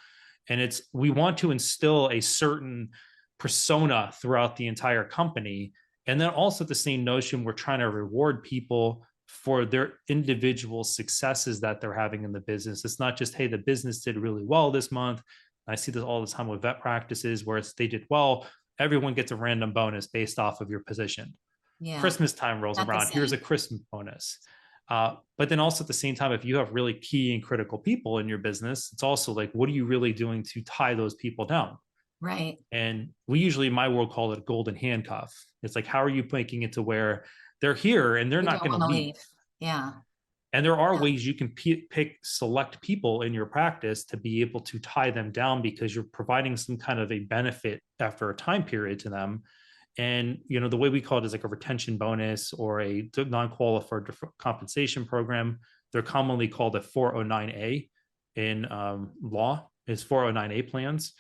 And we want to instill a certain persona throughout the entire company. And then also the same notion, we're trying to reward people for their individual successes that they're having in the business. It's not just, hey, the business did really well this month. I see this all the time with vet practices where they did well. Everyone gets a random bonus based off of your position. Yeah. Christmas time rolls Not the around. Here's same. a Christmas bonus. But then also at the same time, if you have really key and critical people in your business, it's also like, what are you really doing to tie those people down? Right. And we usually, in my world, call it a golden handcuff. It's like, how are you making it to where they're here and they're They not don't going want to to leave? leave. Yeah. And there are Yeah. ways you can pick select people in your practice to be able to tie them down, because you're providing some kind of a benefit after a time period to them. And the way we call it is like a retention bonus or a non-qualified compensation program. They're commonly called a 409A in law, is 409A plans.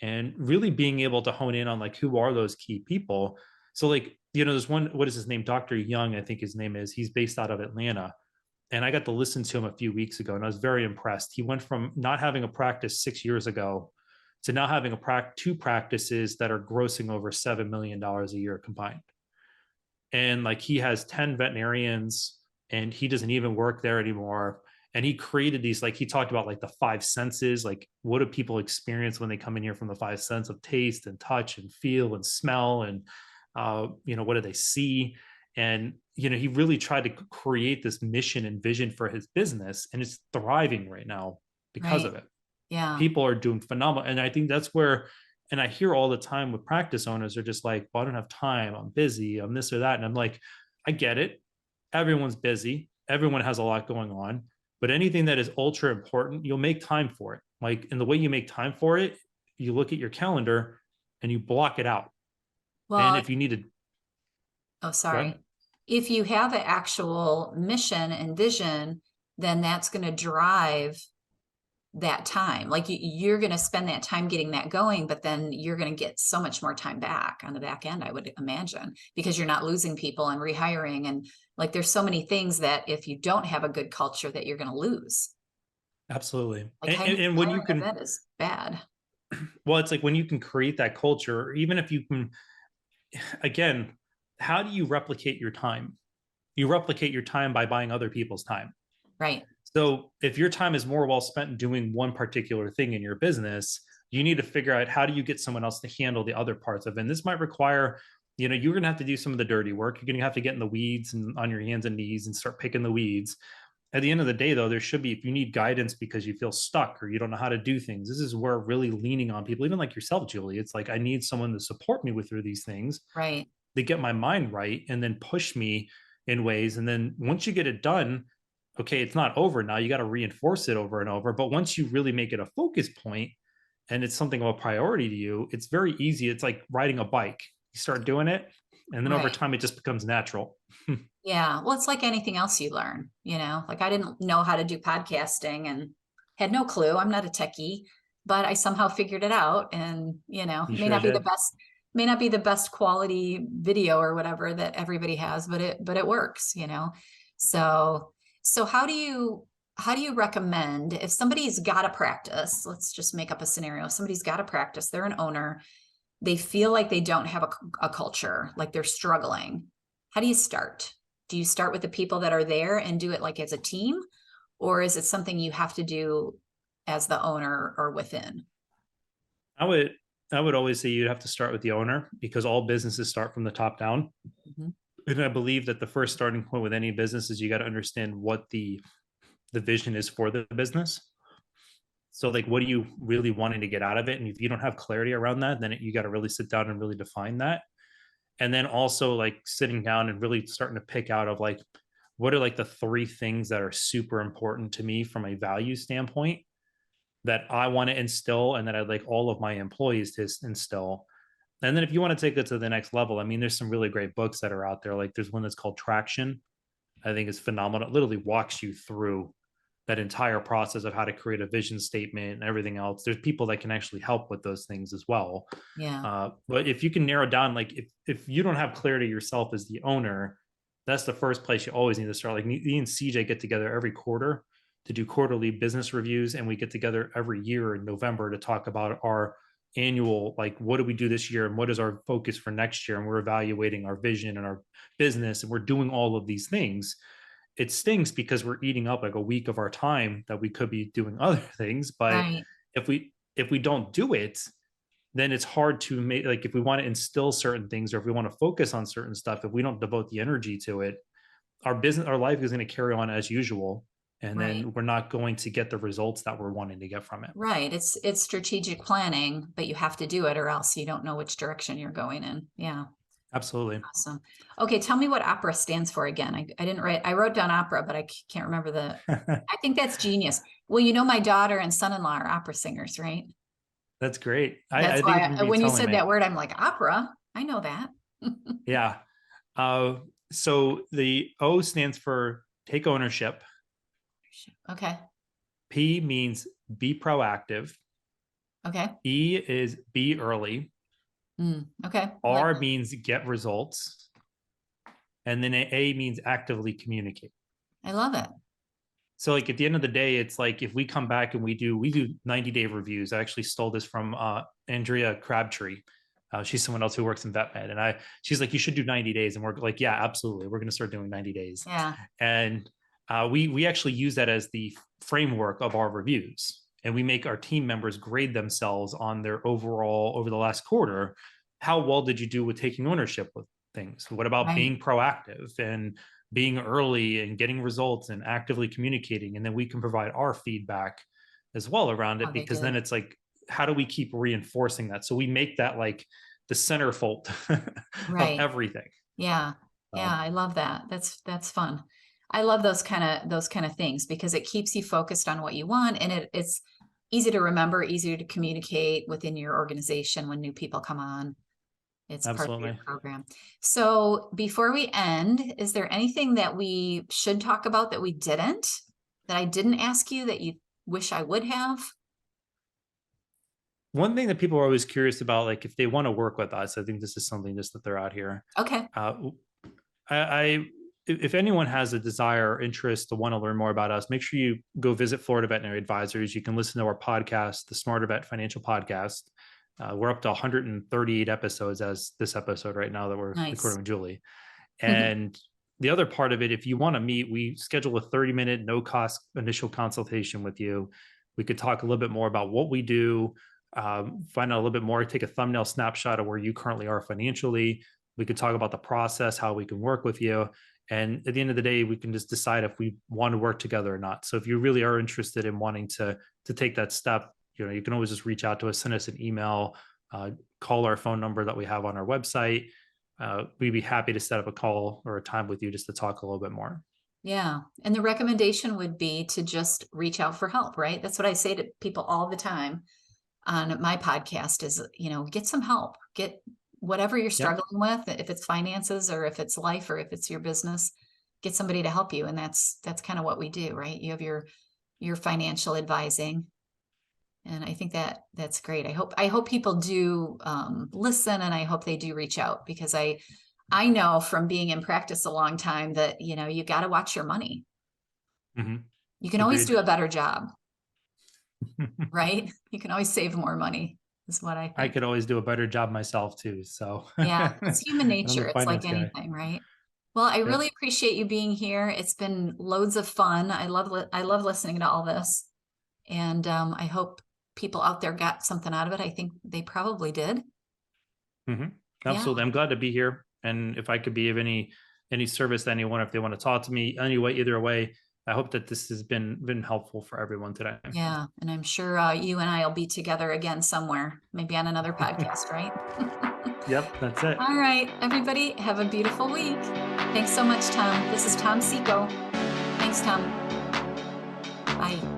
And really being able to hone in on like, who are those key people. So like, there's one, what is his name? Dr. Young, I think his name is. He's based out of Atlanta. And I got to listen to him a few weeks ago, and I was very impressed. He went from not having a practice 6 years ago to now having two practices that are grossing over $7 million a year combined. And like, he has 10 veterinarians, and he doesn't even work there anymore. And he created these, like, he talked about like the five senses, like what do people experience when they come in here from the five senses of taste and touch and feel and smell, and what do they see? And he really tried to create this mission and vision for his business, and it's thriving right now because Right. of it. Yeah. People are doing phenomenal. And I think that's where, and I hear all the time with practice owners are just like, well, I don't have time, I'm busy, I'm this or that. And I'm like, I get it. Everyone's busy. Everyone has a lot going on, but anything that is ultra important, you'll make time for it. Like, and the way you make time for it, you look at your calendar and you block it out. And Well, if you need to, oh, go sorry. ahead. If you have an actual mission and vision, then that's going to drive that time. Like you're going to spend that time getting that going, but then you're going to get so much more time back on the back end, I would imagine, because you're not losing people and rehiring. And like, there's so many things that if you don't have a good culture that you're going to lose. Absolutely. Like And when you hiring a can, vet is bad. well, it's like when you can create that culture, even if you can, again, how do you replicate your time? You replicate your time by buying other people's time. Right. So if your time is more well spent doing one particular thing in your business, you need to figure out, how do you get someone else to handle the other parts of it. And this might require, you're going to have to do some of the dirty work. You're going to have to get in the weeds and on your hands and knees and start picking the weeds. At the end of the day, though, there should be, if you need guidance because you feel stuck or you don't know how to do things, this is where really leaning on people, even like yourself, Julie. It's like, I need someone to support me with through these things, Right. to get my mind right, and then push me in ways. And then once you get it done, okay, it's not over now. You got to reinforce it over and over. But once you really make it a focus point and it's something of a priority to you, it's very easy. It's like riding a bike. You start doing it, and then over Right. time, it just becomes natural. Yeah. Well, it's like anything else you learn, like I didn't know how to do podcasting and had no clue. I'm not a techie, but I somehow figured it out. And, You it may sure not be the did. best, may not be the best quality video or whatever that everybody has, but it works. So, so how do you recommend if somebody's got to practice, let's just make up a scenario. Somebody's got to practice, they're an owner, they feel like they don't have a culture, like they're struggling. How do you start? Do you start with the people that are there and do it like as a team? Or is it something you have to do as the owner or within? I would I would always say you'd have to start with the owner, because all businesses start from the top down. Mhm. And I believe that the first starting point with any business is you got to understand what the vision is for the business. So like, what are you really wanting to get out of it? And if you don't have clarity around that, then you got to really sit down and really define that. And then also like sitting down and really starting to pick out of like, what are like the three things that are super important to me from a value standpoint that I want to instill and that I'd like all of my employees to instill. And then if you want to take it to the next level, I mean, there's some really great books that are out there. Like there's one that's called Traction. I think is phenomenal. It literally walks you through that entire process of how to create a vision statement and everything else. There's people that can actually help with those things as well. Yeah. But if you can narrow down, like if you don't have clarity yourself as the owner, that's the first place you always need to start. Like me and CJ get together every quarter to do quarterly business reviews, and we get together every year in November to talk about our annual, like, what do we do this year and what is our focus for next year, and we're evaluating our vision and our business, and we're doing all of these things. It stinks because we're eating up like a week of our time that we could be doing other things. But Right. if we don't do it, then it's hard to make, like, if we want to instill certain things or if we want to focus on certain stuff, if we don't devote the energy to it, our life is going to carry on as usual. And Right. then we're not going to get the results that we're wanting to get from it. Right. It's strategic planning, but you have to do it or else you don't know which direction you're going in. Yeah. Absolutely. Awesome. Okay. Tell me what opera stands for again. I didn't write, I wrote down opera, but I can't remember I think that's genius. Well, you know, my daughter and son-in-law are opera singers, right? That's great. That's I think why you when you telling said me. that word, I'm like, opera. I know that. Yeah. So the O stands for take ownership. Okay. P means be proactive. Okay. E is be early. Okay. R means get results. And then A means actively communicate. I love it. So like at the end of the day, it's like if we come back and we do 90-day reviews. I actually stole this from Andrea Crabtree. She's someone else who works in vet med, and she's like, you should do 90 days. And we're like, yeah, absolutely. We're going to start doing 90 days. Yeah. And we actually use that as the framework of our reviews. And we make our team members grade themselves on their overall over the last quarter. How well did you do with taking ownership with things? What about being proactive and being early and getting results and actively communicating? And then we can provide our feedback as well around it, because then it's like, how do we keep reinforcing that? So we make that like the centerfold of everything. Yeah. Yeah. I love that. That's fun. I love those kind of things because it keeps you focused on what you want, and it's easy to remember, easier to communicate within your organization when new people come on. It's part of your program. So before we end, is there anything that we should talk about that we didn't, that I didn't ask you that you wish I would have? One thing that people are always curious about, like if they want to work with us, I think this is something just that they're out here. Okay. If anyone has a desire or interest to want to learn more about us, make sure you go visit Florida Veterinary Advisors. You can listen to our podcast, the Smarter Vet Financial Podcast. We're up to 138 episodes as this episode right now that we're recording with Julie. And the other part of it, if you want to meet, we schedule a 30-minute no cost initial consultation with you. We could talk a little bit more about what we do, find out a little bit more, take a thumbnail snapshot of where you currently are financially. We could talk about the process, how we can work with you. And at the end of the day, we can just decide if we want to work together or not. So if you really are interested in wanting to take that step, you can always just reach out to us, send us an email, call our phone number that we have on our website. We'd be happy to set up a call or a time with you just to talk a little bit more. Yeah. And the recommendation would be to just reach out for help, right? That's what I say to people all the time on my podcast is, get some help, get whatever you're struggling with, if it's finances or if it's life or if it's your business, get somebody to help you. And that's kind of what we do, right? You have your financial advising. And I think that's great. I hope people do listen, and I hope they do reach out, because I know from being in practice a long time that, you got to watch your money. You can always do a better job, right? You can always save more money is what I think. I could always do a better job myself too. So yeah, it's human nature. It's like anything, right? Well, I really appreciate you being here. It's been loads of fun. I love listening to all this. And I hope people out there got something out of it. I think they probably did. Absolutely. I'm glad to be here. And if I could be of any service to anyone, if they want to talk to me anyway, either way, I hope that this has been helpful for everyone today. Yeah. And I'm sure you and I will be together again somewhere, maybe on another podcast, right? Yep, that's it. All right, everybody, have a beautiful week. Thanks so much, Tom. This is Tom Seeko. Thanks, Tom. Bye.